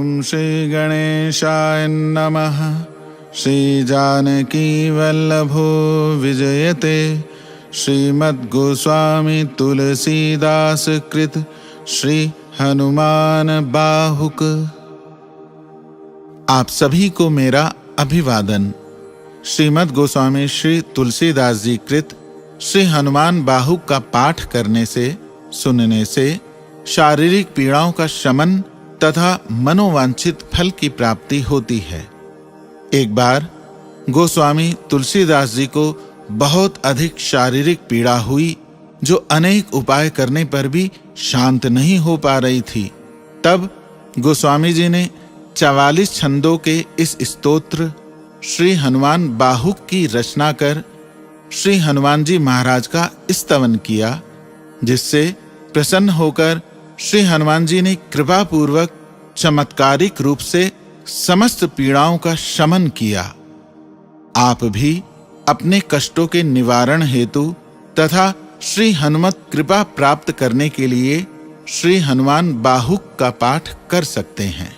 ओम श्री गणेशाय नमः। श्री जानकी वल्लभो विजयते। श्रीमद्गोस्वामी तुलसीदास कृत श्री हनुमान बाहुक। आप सभी को मेरा अभिवादन। श्रीमद् गोस्वामी श्री तुलसीदास जी कृत श्री हनुमान बाहुक का पाठ करने से, सुनने से शारीरिक पीड़ाओं का शमन तथा मनोवांछित फल की प्राप्ति होती है। एक बार गोस्वामी तुलसीदास जी को बहुत अधिक शारीरिक पीड़ा हुई, जो अनेक उपाय करने पर भी शांत नहीं हो पा रही थी। तब गोस्वामी जी ने 44 छंदों के इस स्तोत्र श्री हनुमान बाहुक की रचना कर श्री हनुमान जी महाराज का स्तवन किया, जिससे प्रसन्न होकर श्री हनुमान जी ने कृपा पूर्वक चमत्कारिक रूप से समस्त पीड़ाओं का शमन किया। आप भी अपने कष्टों के निवारण हेतु तथा श्री हनुमत कृपा प्राप्त करने के लिए श्री हनुमान बाहुक का पाठ कर सकते हैं।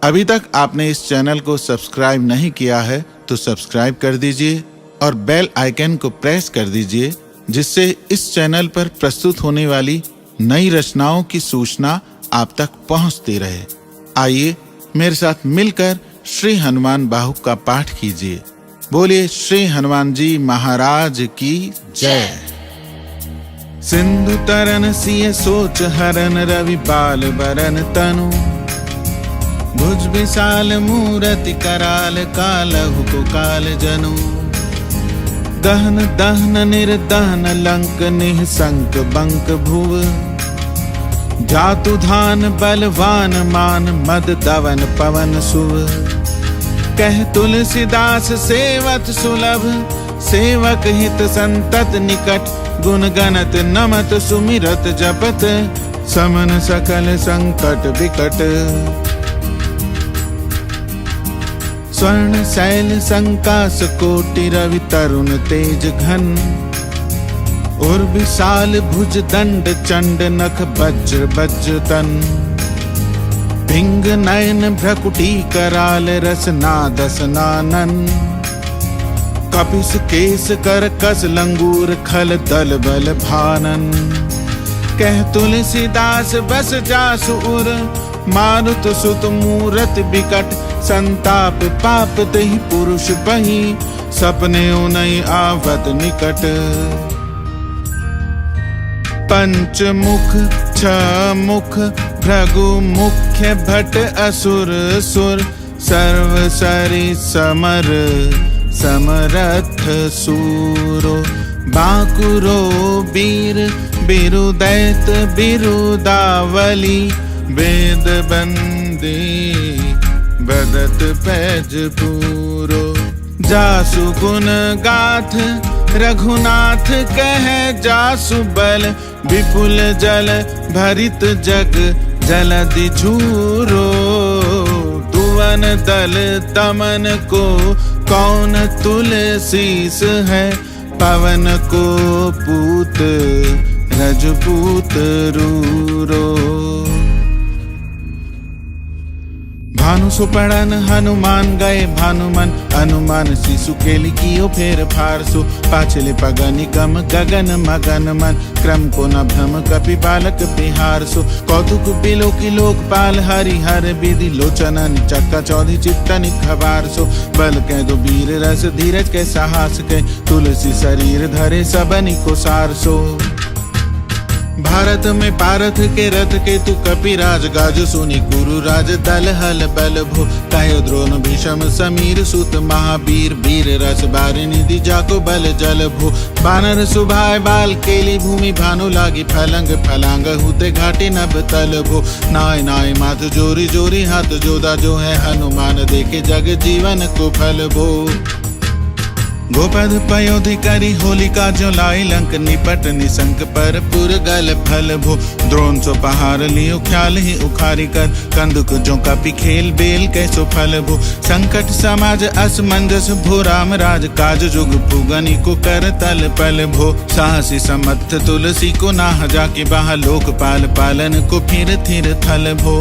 अभी तक आपने इस चैनल को सब्सक्राइब नहीं किया है तो सब्सक्राइब कर दीजिए और बेल आइकन को प्रेस कर दीजिए, जिससे इस चैनल पर प्रस्तुत होने वाली नई रचनाओं की सूचना आप तक पहुंचती रहे। आइए मेरे साथ मिलकर श्री हनुमान बाहुक का पाठ कीजिए। बोलिए श्री हनुमान जी महाराज की जय। सिंधु तरन सिय सोच हरन, रवि बाल बरन तनु, भुज विशाल मूरति कराल, कालहु को काल जनु, दहन दहन निर्दहन लंक, निःशंक बंक भुव, जातु धान बलवान मान, मद दवन पवन सुव, कह तुलसीदास सेवत सुलभ, सेवक हित संतत निकट, गुण गणत नमत सुमिरत जपत, समन सकल संकट विकट, स्वर्ण शैल संकास कोटि, रवि तरुण तेज घन, और विशाल भुज दंड चंड, नख वज्र वज्र तन, पिंग नयन भ्रकुटी कराल, रसना दसनानन, कपिस केस कर कस लंगूर, खल दल बल भानन, कह तुलसीदास बस जासु उर, मारुत सुत मूरत बिकट, संताप पाप तहि पुरुष बही, सपने उनई आवत निकट, पंचमुख छमुख भृगु मुख्य भट असुर सुर, सर्व सरि समर समरथ सूरो, बाकुरो वीर बिरुदैत बिरुदावली, वेद बंदी बदत पैज पूरो, जासु गुण गाथ रघुनाथ कह, जासु बल विपुल जल भरित जग, जलधि झूरो, तुवन दल दमन को कौन तुलसीस है, पवन को पूत रजपूत रूरो, भानु सुपड़न हनुमान गए भानुमन, हनुमान शिशु केली कियो फेर फारसु, पाछले पगनि गम गगन मगन मन, क्रम को न भ्रम कपि बालक बिहारसु, कौतुक बिलो की लोकपाल हरि हर विधि, लोचनन चक्का चौधि चित्तन खबारसु, बल कह दो वीर रस धीरज के साहस के, तुलसी शरीर धरे सबनि को सारसो, भारत में पारथ के रथ के तू कपिराज, गाजु सुनी गुरु राज दल हल बल भो, कहो द्रोण भीषम समीर सुत, महावीर वीर रस बारि निधि, जाको बल जल भो, बानर सुभाय बाल केली, भूमि भानु लागी फलंग फलांग, हुते घाटी नभ तल भो, नाय नाय माथ जोरी जोरी हाथ जोदा, जो है हनुमान देखे जग जीवन को फल भो, गोपद पयोधि करी होलिका, जो लाई लंक निपट निशंक पर पुर गल फल भो, द्रोण सो पहाड़ लियो ख्याल ही उखारी कर, कंदुक जो कपि खेल बेल कैसो फल भो, संकट समाज असमंजस भो, राम राज काज जुग पुगनि को कर तल पल भो, साहसी समर्थ तुलसी को नाह जाके बाह, लोकपाल पालन को फिर थिर थल भो,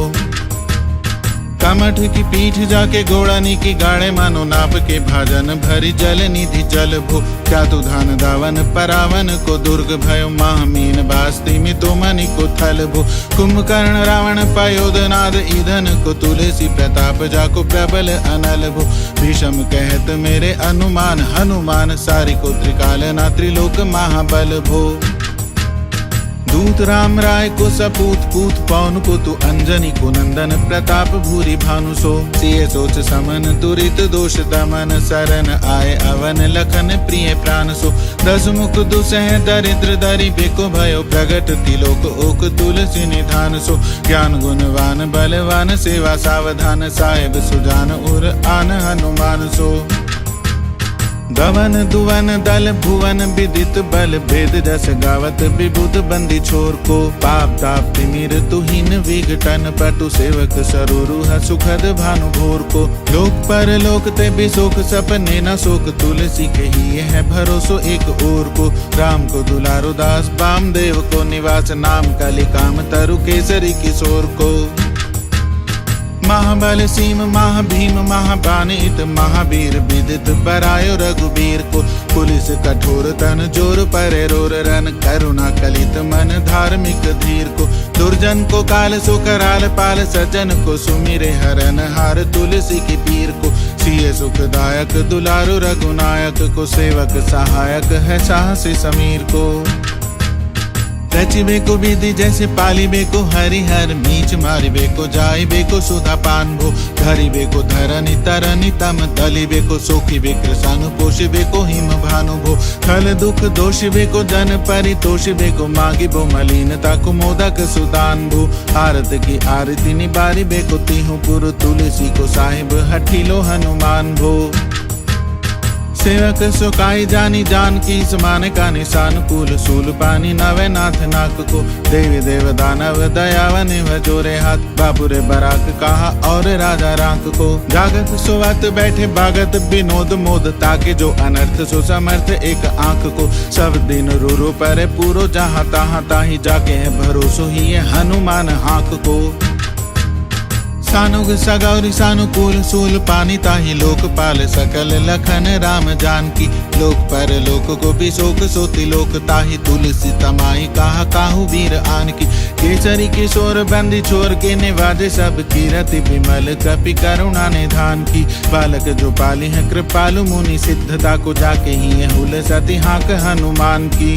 कमठ की पीठ जाके घोड़ानी की गाड़े मानो नाप के भाजन भरी जल निधि जल भो क्या तु धान दावन परावन को दुर्ग भयो महामीन बास्ती में तो मनि को थल भो कुंभकर्ण रावण पयोधनाद ईधन को तुलसी प्रताप जाको प्रबल अनल भो भीषम कहत मेरे अनुमान हनुमान सारी को त्रिकाल ना त्रिलोक महाबल भो दूत राम राय को सपूत पूत पवन को तु अंजनी को नंदन प्रताप भूरि भानु सो सिय सोच समन तुरित दोष दमन शरण आए अवन लखन प्रिय प्राण सो दस मुख दुसह दरिद्र दरि बेको भयो प्रगट तिलोक ओक तुलसी निधान सो ज्ञान गुणवान बलवान सेवा सावधान साहेब सुजान उर आन हनुमान सो गवन दुवन दल भुवन विदित बल भेद जस गावत विबुध बंदी छोर को पाप ताप तिमिर तुहीन विघटन पटु सेवक सरुरुह सुखद भानु भोर को लोक पर लोक ते बिशोक सपने न शोक तुलसी के ही है भरोसो एक ओर को राम को दुलारो दास वामदेव को निवास नाम कलि काम तरु केसरी किशोर को महाबल सीम महाभीम महाबानित महावीर विदित बरायो रघुबीर को पुलिस कठोर तन जोर परे रोर रन करुणा कलित मन धार्मिक धीर को दुर्जन को काल सो कराल पाल सज्जन को सुमिरे हरन हार तुलसी की पीर को सिय सुखदायक दुलारो रघुनायक को सेवक सहायक है साहसी समीर को रचिबे को विधि जैसे पालिबे को हरिहर मीच मारिबे को जाइबे को सुधा पान भो धरिबे को धरनी तरनी तम दलिबे को सोखिबे कृषानु पोषिबे को हिम भानु भो खल दुख दोषिबे को जन परितोषिबे को मागिबो मलिनता को मोदक सुदान भो आरत की आरती निबारिबे को तिहु पुर तुलसी को साहिब हठिलो हनुमान भो सेवक सुकाई जानी जान की समान का निशान कूल सूल पानी नवे नाथ नाक को देवी देव दानव दयावन जोरे हाथ बाबुरे बराक कहा और राजा रांक को जागत सुवत बैठे बागत विनोद मोद ताके जो अनर्थ सो समर्थ एक आंख को सब दिन रो परे पूरो जहाँ तहाँ ताही जाके है भरोसो ही है हनुमान हाक को सानुग सगौरी सानुकूल सूल पानी ताही लोकपाल सकल लखन राम जान की लोक पर लोक को बिशोक सोति लोक ताही तुलसी तमाई कहा काहू वीर आन की केसरी किशोर बंदी छोर के निवाजे सब कीरति विमल कपि करुणा निधान की बालक जो पाली है कृपालु मुनि सिद्धता को जाके ही है हुल सती हाक हनुमान की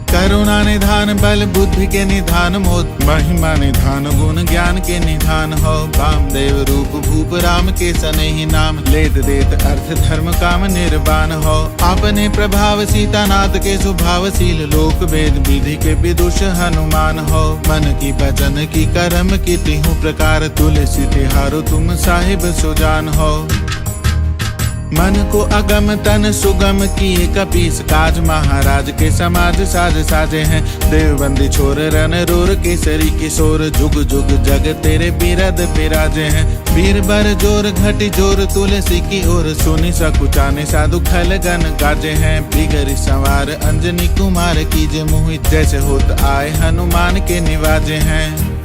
करुणा निधान बल बुद्धि के निधान मोद महिमा निधान गुण ज्ञान के निधान हो वामदेव रूप भूप राम के सनेहि नाम लेत देत अर्थ धर्म काम निर्वाण हो आपने प्रभाव सीतानाथ के स्वभावशील लोक वेद विधि के विदुष हनुमान हो मन की वचन की कर्म की तिहु प्रकार तुलसी तिहारो तुम साहिब सुजान हो मन को अगम तन सुगम किए कपीस काज महाराज के समाज साज साजे हैं देवबंदी छोर रन रोर केसरी किशोर जुग जुग जग तेरे बिरद बिराजे हैं वीर बर जोर घटी जोर तुलसी की ओर सुनी सकुचाने साधु खल गन गाजे हैं बिगरी सवार अंजनी कुमार कीजे मोहित जैसे होत आए हनुमान के निवाजे हैं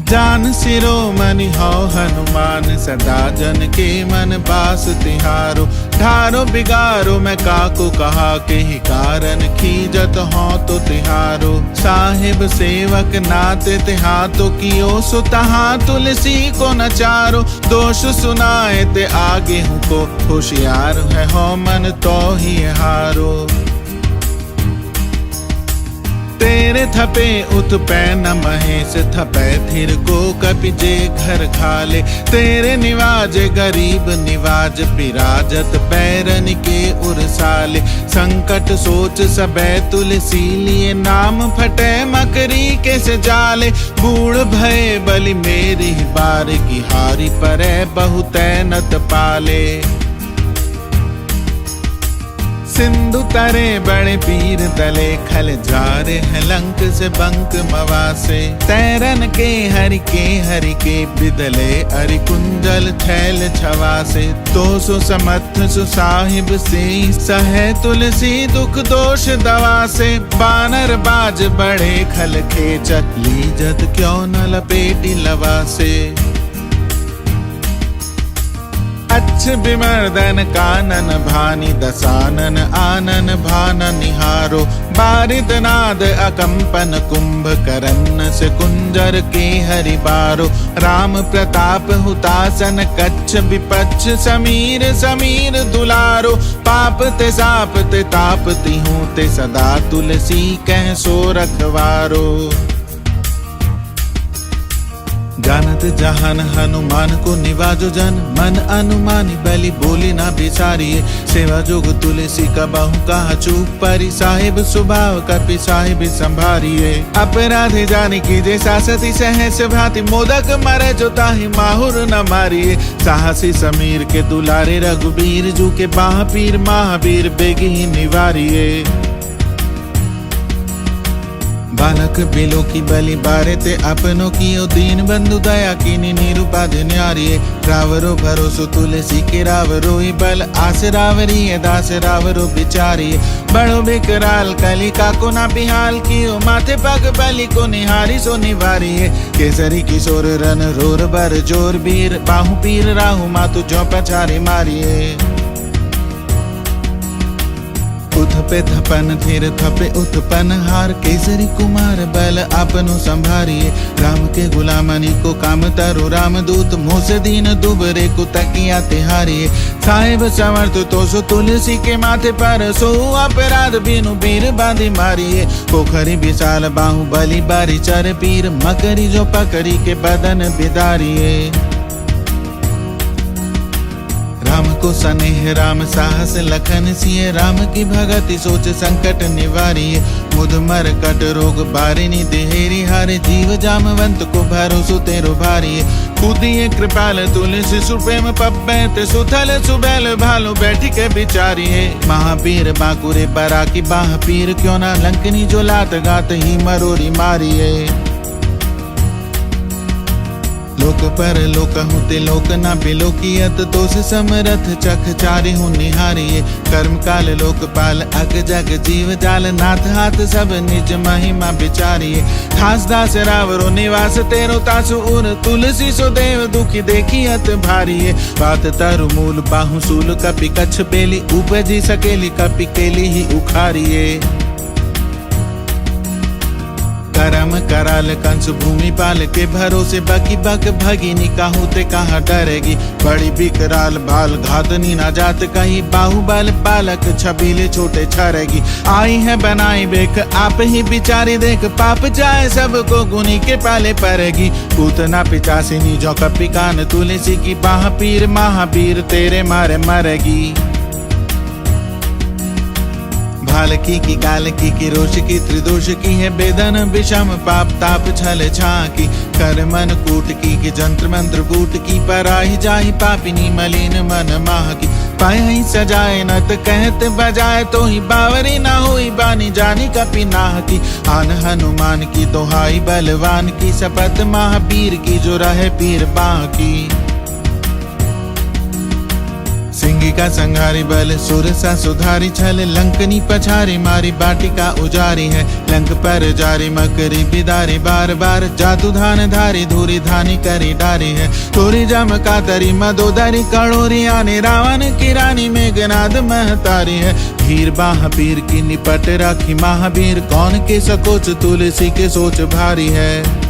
जान शिरोमणि हो हनुमान सदा जन के मन बास तिहारो ठारो बिगारो मैं काको कहा के ही कारण खीजत हो तो तिहारो साहिब सेवक नाते तिहा तो कियो सो तहा तुलसी को नचारो दोष सुनाए ते आगे हूँ को होशियार है हो मन तो ही हारो तेरे थपे उत्पै न महेश थपै थिर को कपि जे घर खाले तेरे निवाज गरीब निवाज पिराजत बैरन के उरसाले संकट सोच सबे तुलसी लिए नाम फटे मकरी के से जाले बूढ़ भय बलि मेरी बार की हारी परे बहुत नत पाले सिंधु तरे बड़े पीर तले खल जारे हैं लंक से बंक मवासे। तैरन के हरि के बिदले अरि कुंजल छैल छवासे। तो सो समर्थ सु साहिब से सहे तुलसी दुख दोष दवा से। बानर बाज बड़े खल खेचत लीजत क्यों न लपेटी लवा से। अच्छ विमर्दन कानन भानी दसानन आनन भान निहारो। बारिद नाद अकंपन कुंभ करन्न से कुंजर के हरि बारो। राम प्रताप हुतासन कच्छ विपच्छ समीर समीर दुलारो। पाप ते साप ते ताप तिहूं ते सदा तुलसी कह सो रखवारो। जानत जहान हनुमान को निवाजो जन। मन अनुमानी बलि बोली ना बिसारिये। सेवा जोग तुलसी का बाहु कहा चूक परी। साहिब स्वभाव कपि साहिब संभारिये। अपराधे जानी कीजे सासती सहस भांति। मोदक मरे जो ताहि माहुर न मारिये। साहसी समीर के दुलारे रघुबीर जू के बाह पीर महावीर बेगी निवारिये। बालक बिलो की बलि बारे ते अपनों की ओ दीन बंधु दया कीनी निरुपाध न्यारिये। रावरो भरोसो तुलसी के रावरो ही बल आस रावरी दास रावरो बिचारिये। बड़ो बेकराल कली का को ना बिहाल कियो। माथे पग बलि को निहारी सो निवारिये। केसरी किशोर रन रोर बर जोर बीर। बाहु पीर राहु मातु जो पछारी मारिये। उथपे थपन थिर थपे उत्पन हार। केसरी कुमार बल आपनु संभारिये। राम के गुलामनी को काम तरु राम दूत। मोस दीन दुबरे को तकिया तिहारिये। साहिब समर्थ तो सो तुलसी के माथे पर। सो अपराध बिनु बीर बांधी मारिये। पोखरी विशाल बाहु बलि बारी चर पीर। मकरी जो पकड़ी के बदन बिदारिये। राम को स्नेह राम साहस लखन सिए। राम की भगति सोच संकट निवारिये। मुद मर कट रोग बारिनी देहेरी हारे। जीव जामवंत को भरोसो तेरो भारिये। खुदिये कृपाल तुलसी सुप्रेम पब्बे ते सुथल सुबैल भालो बैठी के बिचारिये। महावीर बांकुरे बरा की बाह पीर। क्यों ना लंकनी जो लात गात ही मरोरी मारिये। लोक पर लोक हुते लोक ना बिलो कियत। दोष समरथ चख चारि हूँ निहारिये। कर्म काल लोकपाल अग जग जीव जाल। नाथ हाथ सब निज महिमा बिचारिये। ठास दास रावरो निवास तेरो तासु उर। तुलसी सो देव दुखी देखियत भारिये। बात तरु मूल बाहु सूल कपि कच्छ बेली। उपजी सकेली कपि केली ही उखारिये। करम कराल कंस भूमि पाल के भरोसे। बकी बक भगिनी काहू ते कहाँ डरेगी। बड़ी बिकराल बाल घातनी ना जात कहीं। बाहुबल बालक छबीले छोटे छरेगी। आई है बनाई बेक आप ही बिचारी देख। पाप जाए सबको गुनी के पाले पड़ेगी। पूतना पिचासिनी जो कपि कान तुलसी की। बाह पीर महावीर तेरे मारे मरेगी। भालकी की कालकी की रोष की त्रिदोष की है। बेदन विषम पाप ताप छल छाकी। कर मन कूट की जंत्र मंत्र बूट की। पराही जाहि पापिनी मलिन मन माह की। पाई सजाए नत कहत बजाए। तो ही बावरी ना हुई बानी जानी कपि नाह की। आन हनुमान की दोहाई बलवान की। शपथ महावीर की जो रहे पीर बाह की। सिंह का संहारी बल सुर सा सुधारी छल। लंकनी पछारी मारी बाटिका उजारी है। लंक पर जारी मकरी बिदारी बार बार। जातु धान धारी धूरी धानी करी डारी है। थोरी जम का तरी मदोदरी कड़ोरी आने। रावण की रानी मेघनाद महतारी है। भीर बाह पीर की निपट राखी महावीर। कौन के सकोच तुलसी के सोच भारी है।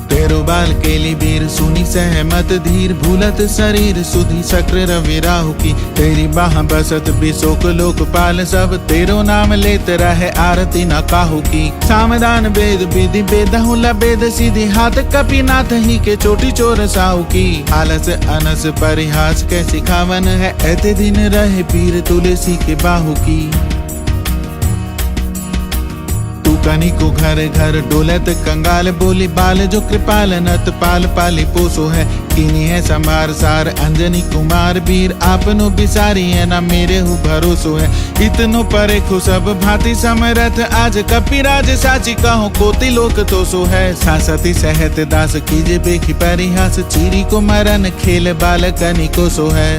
तेरो बाल केली बीर सुनी सहमत धीर। भूलत शरीर सुधी शक्र रवि राहु की। तेरी बाह बसत बिशोक लोकपाल सब। तेरो नाम लेत रहे आरती न काहू की। सामदान वेद विधि बेदहु लबेद सीधी। हाथ कपि नाथ ही के चोटी चोर साहू की। आलस अनस परिहास के सिखावन है। ऐते दिन रहे पीर तुलसी के बाहु की। कनी को घर घर डोलत कंगाल बोली। बाल जो कृपाल नत पाल पाली पोसो है। कीनी है संभार सार अंजनी कुमार वीर आपनो बिसारी है ना मेरे हु भरोसो है इतनो परे खु सब भांति समरथ आज कपिराज साची कहो कोटि लोक तो सो है सासती सहत दास कीजे बेखी परिहास चीरी को मरन खेल बालकनी को सो है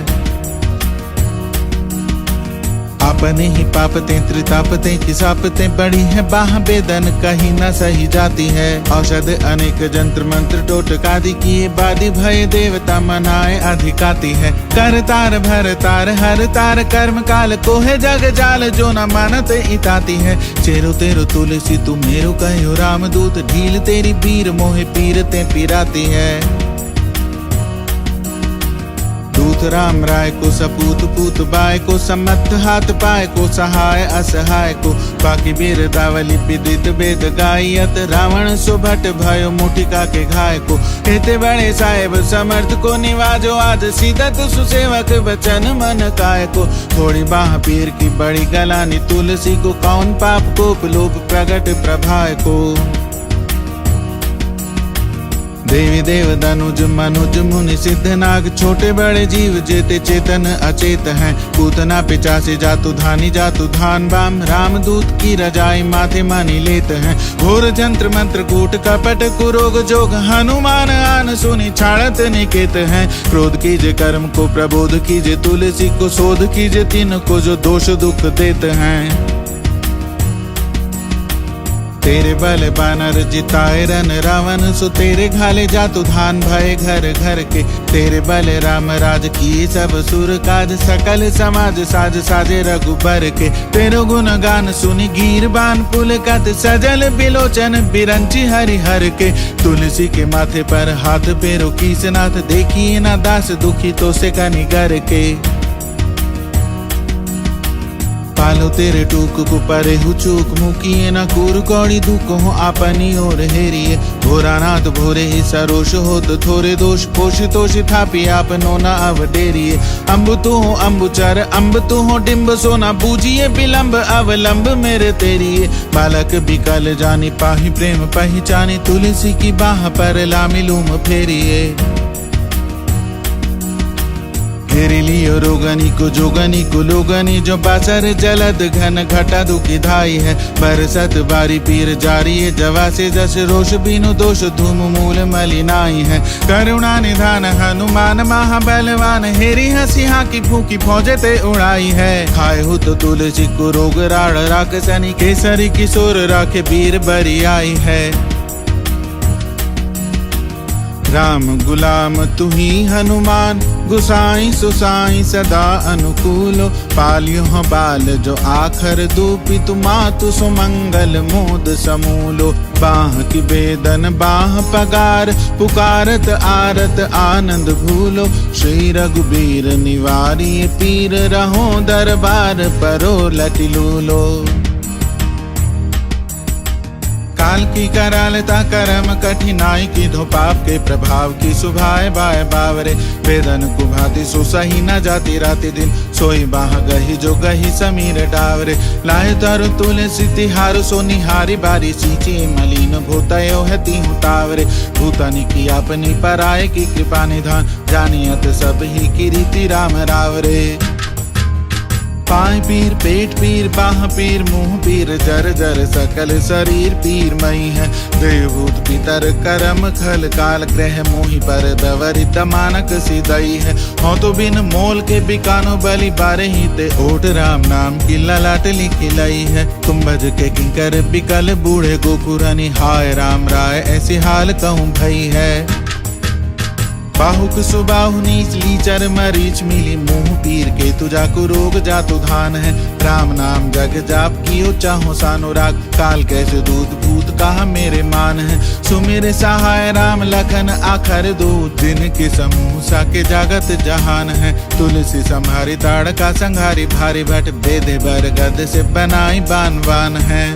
अपने ही पापते त्रितापते किसापते बड़ी है बाह बेदन कहीं न सही जाती है औषध अनेक जंत्र मंत्र टोटकादि किए बादी भय देवता मनाए अधिकाती है कर तार भर तार हर तार कर्म काल को है जग जाल जो न मानत इताती है चेरो तेरो तुलसी तू मेरो कहो रामदूत ढील तेरी पीर मोहे पीरते पिराती है दूत राम राय को सपूत पूत बाय को सम्मत हाथ पाय को सहाय असहाय को बाकी बीर दावली विदित वेद गायत रावण सुभट भयो मुठिका के घाय को कहते बड़े साहेब समर्थ को निवाजो आज सीधत सुसेवक वचन मन काय को थोड़ी बाह पीर की बड़ी गलानी तुलसी को कौन पाप कोप लोभ प्रगट प्रभाय को देवी देव धनुज मनुज मुनि सिद्ध नाग छोटे बड़े जीव जेते चेतन अचेत हैं पूतना पिचासे जातु धानी जातु धान बाम रामदूत की रजाई माथे मानी लेत हैं घोर जंत्र मंत्र कूट कपट कुरोग जोग हनुमान आन सुनी छाड़त निकेत हैं क्रोध कीजे कर्म को प्रबोध कीजे तुलसी को शोध कीजे तीन को जो दोष दुख देते हैं तेरे बल बानर जिताए रन रावण सो तेरे घाले जातु धान भय घर घर के तेरे बल राम राज किए सब सुर काज सकल समाज साज साजे रघुबर के तेरो गुण गान सुनि गीर बान पुलकत सजल बिलोचन बिरंची हरि हर के तुलसी के माथे पर हाथ पेरो कीसनाथ देखिए ना दास दुखी तो से कनि गर के पालो तेरे टूक को परे हु चूक मुकिए न कूर कौड़ी दुख हो अपनी ओर हेरिए भोरानाथ भोरे ही सरोष हो तो थोड़े दोष पोष तोष थापी आप नो न अवडेरिए अम्ब तू हो अम्बुचर अम्ब तू हो डिम्ब सोना बूझिए विलंब अवलंब मेरे तेरिए बालक बिकल जानी पाही प्रेम पहचानी तुलसी की बाह पर लामिलूम फेरिए घेरी लियो रोगनी को जोगनी को लोगनी जो बासर जलद घन घटा दुखी धाई है बरसत बारी पीर जारी है जवा से जस रोष बिनु दोष धूम मूल मलिनाई है करुणा निधान हनुमान महाबलवान हेरी हसिहा की भूखी फौजे ते उड़ाई है खाए हो तो तुलसी को रोग राड़ राक्षसनी केसरी किशोर राखे पीर बरी आई है राम गुलाम तू ही हनुमान गुसाई सुसाई सदा अनुकूलो पालियो हो बाल जो आखर दूपी तु मातु सुमंगल मोद समूलो बाह की बेदन बाह पगार पुकारत आरत आनंद भूलो श्री रघुबीर निवारी पीर रहो दरबार परो लटिलूलो काल की करालता करम कठिनाई की धो पाप के प्रभाव की सुभाए बाय बावरे वेदन कुभाती सो सही न जाती राति दिन सोई बाह गही जो गही समीर डावरे लाए तरु तुलसी तिहार सो निहारी बारी सींची मलिन भूतयो है तीहु तावरे भूतनि की अपनी पराय की कृपा निधान जानियत सब ही की रीति राम रावरे पाय पीर पेट पीर बाह पीर मुंह पीर जर जर सकल शरीर पीर मई है देवभूत पितर करम खल काल ग्रह मोहि पर दवरित मानक सिदई है हो तो बिन मोल के बिकानो बलि बारे ही ते ओट राम नाम की ललाट लिखी लई है तुम भज के किंकर बिकल बूढ़े गोकुरनि हाय राम राय ऐसी हाल कहूँ भई है बाहुक सुबाहु नीच लीचर मरीच मिली मुंह पीर के तुझा को रोग जातु धान है राम नाम जग जाप कियो चाहो सानुराग काल कैसे दूध भूत कहा मेरे मान है सुमेरे सहाय राम लखन आखर दो दिन के समूह सा के जागत जहान है तुलसी संहारी ताड़का संहारी भारी भट बेदे बरगद से बनाई बान बान है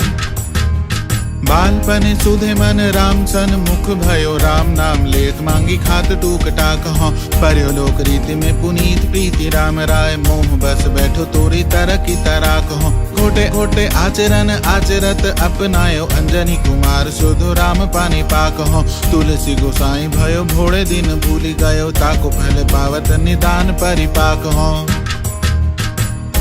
बालपन सुधे मन राम सन मुख भयो, राम नाम लेत मांगी खात टूक टाक हों। पर्यो लोक रीति में पुनीत प्रीति राम राय, मोह बस बैठो तोरी तरह की तराक हो। खोटे खोटे आचरण आचरत अपनायो, अंजनी कुमार सुधो राम पानी पाक हो। तुलसी गोसाई भयो भोड़े दिन भूली गयो, ताको पहले पावत निदान परिपाक हो।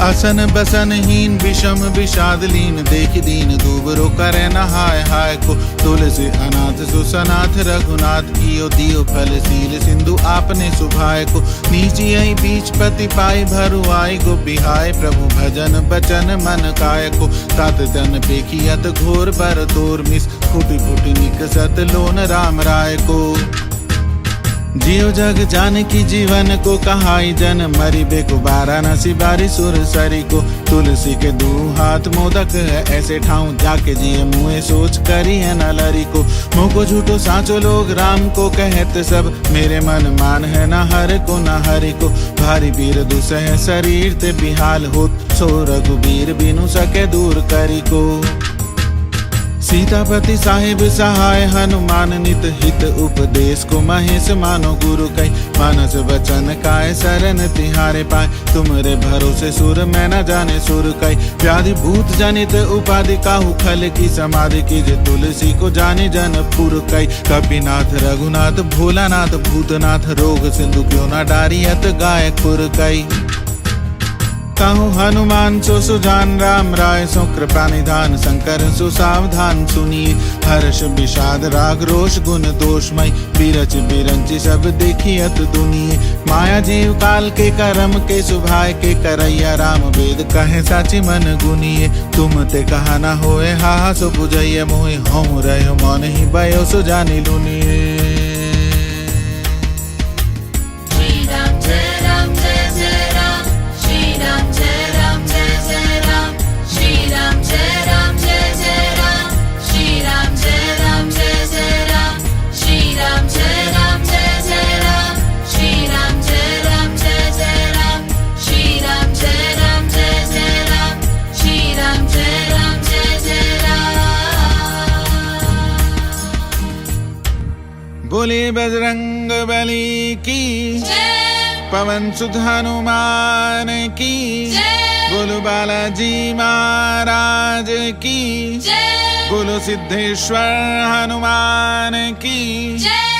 असन बसन हीन विषम विषाद लीन, देख दीन दूबरो करे न हाय हाय को। तुलसी अनाथ सुसनाथ रघुनाथ, कियो दियो फल सील सिंधु आपने सुभाय को। नीची आई बीच पति पाई भरु आई गो, बिहाय प्रभु भजन बचन मन काय को। तात तन पेखियत घोर बर तोर मिस, फूटी फूटी निकसत लोन राम राय को। जियो जग जान की जीवन को कहाई जन, मरी बेको वाराणसी बारी सुर सरी को। तुलसी के दू हाथ मोदक है ऐसे ठाऊं, जाके जिये मुँह सोच करी है न लरी को। मुँह को झूठो साचो लोग राम को कहत सब, मेरे मन मान है न हर को न हरि को। भारी पीर दुसह शरीर ते बिहाल होत, सो रघुबीर बिनु सके दूर करी को। सीतापति साहिब सहाय हनुमान, नित हित उपदेश को महेश मानो गुरु कई। मानस वचन काय शरण तिहारे पाए, तुमरे भरोसे सुर मैं न जाने सुर कई। व्याधि भूत जनित उपाधि काहू खल की, समाधि की जे तुलसी को जाने जन पुर कई। कपिनाथ रघुनाथ भोलानाथ भूतनाथ, रोग सिंधु क्यों न डारियत गाय खुर कई। कहूँ हनुमान सो सुजान, राम राय सो कृपा निधान। शंकर सो सावधान सुनिए, हर्ष विषाद राग रोष गुण दोषमय। बिरच बिरंची सब देखियत दुनिये, माया जीव काल के करम के सुभाय के। करैया राम वेद कहे साची मन गुनिए, तुम ते कहा न होए हा सो बुझैया मोहे। हों रहो मौन ही भयो सो जानी लुनिए। बोले बजरंग बली की जय, पवन सुत हनुमान की जय। बोलो बालाजी महाराज की जय, बोलो सिद्धेश्वर हनुमान की जय।